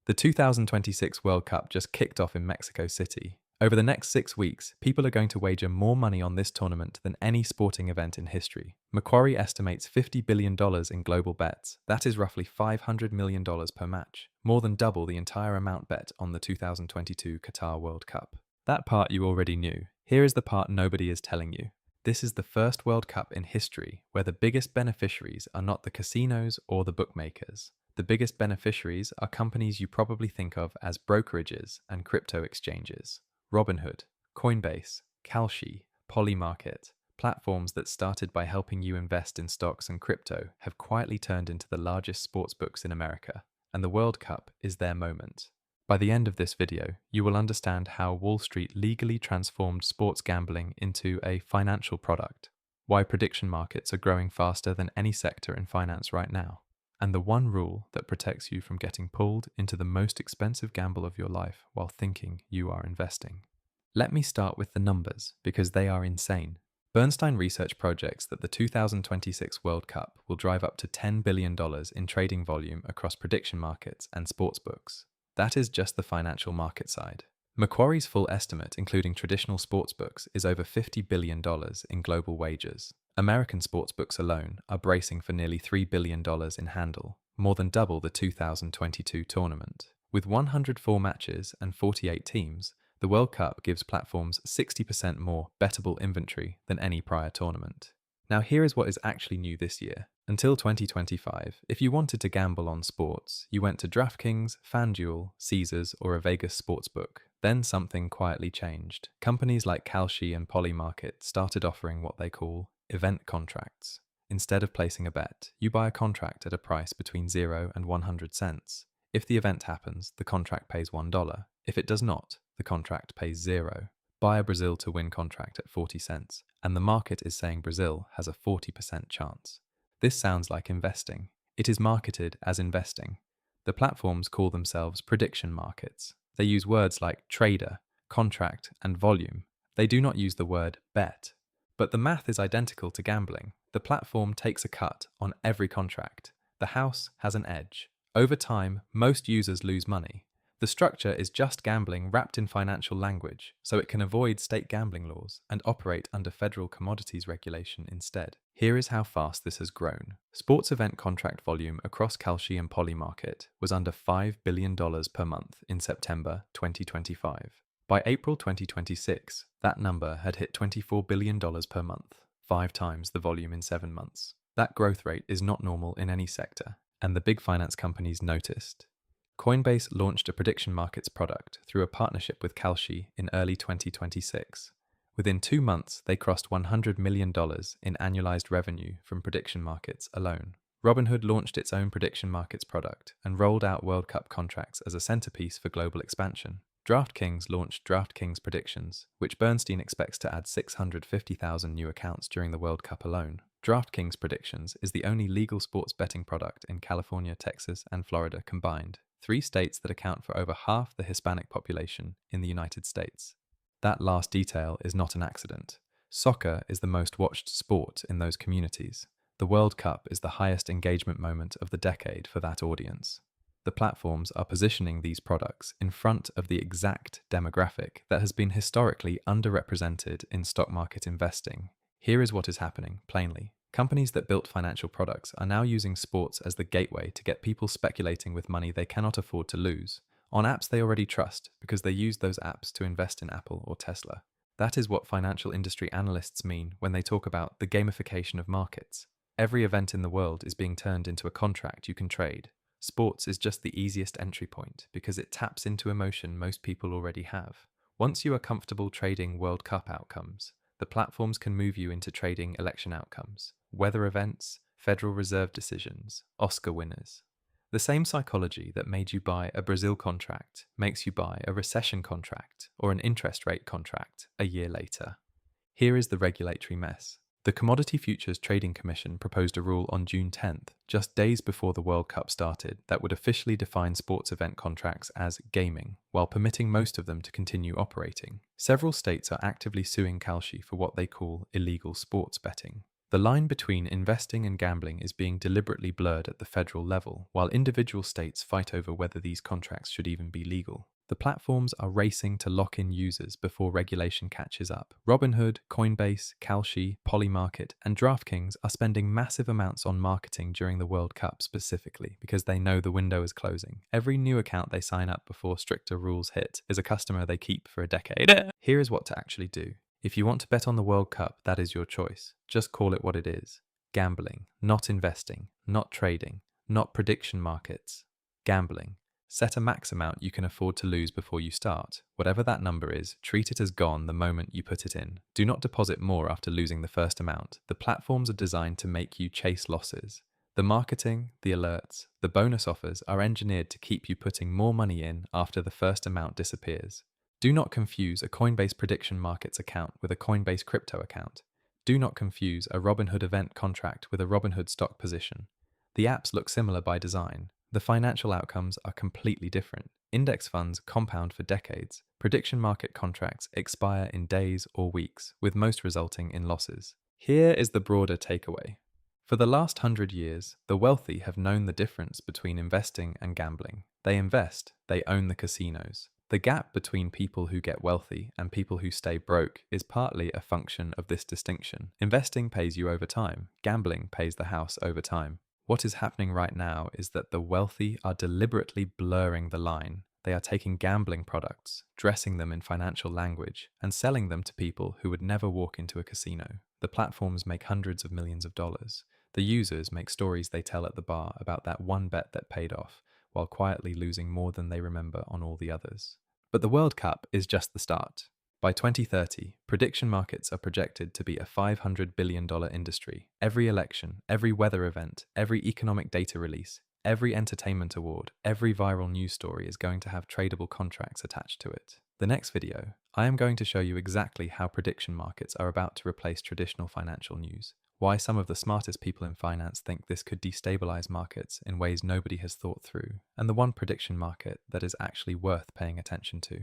The 2026 World Cup just kicked off in Mexico City. Over the next 6 weeks, people are going to wager more money on this tournament than any sporting event in history. Macquarie estimates $50 billion in global bets. That is roughly $500 million per match, more than double the entire amount bet on the 2022 Qatar World Cup. That part you already knew. Here is the part nobody is telling you. This is the first World Cup in history where the biggest beneficiaries are not the casinos or the bookmakers. The biggest beneficiaries are companies you probably think of as brokerages and crypto exchanges. Robinhood, Coinbase, Kalshi, Polymarket, platforms that started by helping you invest in stocks and crypto have quietly turned into the largest sportsbooks in America, and the World Cup is their moment. By the end of this video, you will understand how Wall Street legally transformed sports gambling into a financial product, why prediction markets are growing faster than any sector in finance right now, and the one rule that protects you from getting pulled into the most expensive gamble of your life while thinking you are investing. Let me start with the numbers, because they are insane. Bernstein Research projects that the 2026 World Cup will drive up to $10 billion in trading volume across prediction markets and sportsbooks. That is just the financial market side. Macquarie's full estimate, including traditional sportsbooks, is over $50 billion in global wagers. American sportsbooks alone are bracing for nearly $3 billion in handle, more than double the 2022 tournament. With 104 matches and 48 teams, the World Cup gives platforms 60% more bettable inventory than any prior tournament. Now here is what is actually new this year. Until 2025, if you wanted to gamble on sports, you went to DraftKings, FanDuel, Caesars, or a Vegas sportsbook. Then something quietly changed. Companies like Kalshi and Polymarket started offering what they call event contracts. Instead of placing a bet, you buy a contract at a price between 0 and 100 cents. If the event happens, the contract pays $1. If it does not, the contract pays 0. Buy a Brazil to win contract at 40 cents, and the market is saying Brazil has a 40% chance. This sounds like investing. It is marketed as investing. The platforms call themselves prediction markets. They use words like trader, contract, and volume. They do not use the word bet. But the math is identical to gambling. The platform takes a cut on every contract. The house has an edge. Over time, most users lose money. The structure is just gambling wrapped in financial language, so it can avoid state gambling laws and operate under federal commodities regulation instead. Here is how fast this has grown. Sports event contract volume across Kalshi and Polymarket was under $5 billion per month in September 2025. By April 2026, that number had hit $24 billion per month, 5 times the volume in 7 months. That growth rate is not normal in any sector, and the big finance companies noticed. Coinbase launched a prediction markets product through a partnership with Kalshi in early 2026. Within 2 months, they crossed $100 million in annualized revenue from prediction markets alone. Robinhood launched its own prediction markets product and rolled out World Cup contracts as a centerpiece for global expansion. DraftKings launched DraftKings Predictions, which Bernstein expects to add 650,000 new accounts during the World Cup alone. DraftKings Predictions is the only legal sports betting product in California, Texas, and Florida combined, 3 states that account for over half the Hispanic population in the United States. That last detail is not an accident. Soccer is the most watched sport in those communities. The World Cup is the highest engagement moment of the decade for that audience. The platforms are positioning these products in front of the exact demographic that has been historically underrepresented in stock market investing. Here is what is happening, plainly. Companies that built financial products are now using sports as the gateway to get people speculating with money they cannot afford to lose, on apps they already trust because they use those apps to invest in Apple or Tesla. That is what financial industry analysts mean when they talk about the gamification of markets. Every event in the world is being turned into a contract you can trade. Sports is just the easiest entry point because it taps into emotion most people already have. Once you are comfortable trading World Cup outcomes, the platforms can move you into trading election outcomes, weather events, Federal Reserve decisions, Oscar winners. The same psychology that made you buy a Brazil contract makes you buy a recession contract or an interest rate contract a year later. Here is the regulatory mess. The Commodity Futures Trading Commission proposed a rule on June 10th, just days before the World Cup started, that would officially define sports event contracts as gaming, while permitting most of them to continue operating. Several states are actively suing Kalshi for what they call illegal sports betting. The line between investing and gambling is being deliberately blurred at the federal level, while individual states fight over whether these contracts should even be legal. The platforms are racing to lock in users before regulation catches up. Robinhood, Coinbase, Kalshi, Polymarket, and DraftKings are spending massive amounts on marketing during the World Cup specifically because they know the window is closing. Every new account they sign up before stricter rules hit is a customer they keep for a decade. Here is what to actually do. If you want to bet on the World Cup, that is your choice. Just call it what it is. Gambling, not investing, not trading, not prediction markets. Gambling. Set a max amount you can afford to lose before you start. Whatever that number is, treat it as gone the moment you put it in. Do not deposit more after losing the first amount. The platforms are designed to make you chase losses. The marketing, the alerts, the bonus offers are engineered to keep you putting more money in after the first amount disappears. Do not confuse a Coinbase prediction markets account with a Coinbase crypto account. Do not confuse a Robinhood event contract with a Robinhood stock position. The apps look similar by design. The financial outcomes are completely different. Index funds compound for decades. Prediction market contracts expire in days or weeks, with most resulting in losses. Here is the broader takeaway. For the last 100 years, the wealthy have known the difference between investing and gambling. They invest, they own the casinos. The gap between people who get wealthy and people who stay broke is partly a function of this distinction. Investing pays you over time. Gambling pays the house over time. What is happening right now is that the wealthy are deliberately blurring the line. They are taking gambling products, dressing them in financial language, and selling them to people who would never walk into a casino. The platforms make hundreds of millions of dollars. The users make stories they tell at the bar about that one bet that paid off, while quietly losing more than they remember on all the others. But the World Cup is just the start. By 2030, prediction markets are projected to be a $500 billion industry. Every election, every weather event, every economic data release, every entertainment award, every viral news story is going to have tradable contracts attached to it. The next video, I am going to show you exactly how prediction markets are about to replace traditional financial news, why some of the smartest people in finance think this could destabilize markets in ways nobody has thought through, and the one prediction market that is actually worth paying attention to.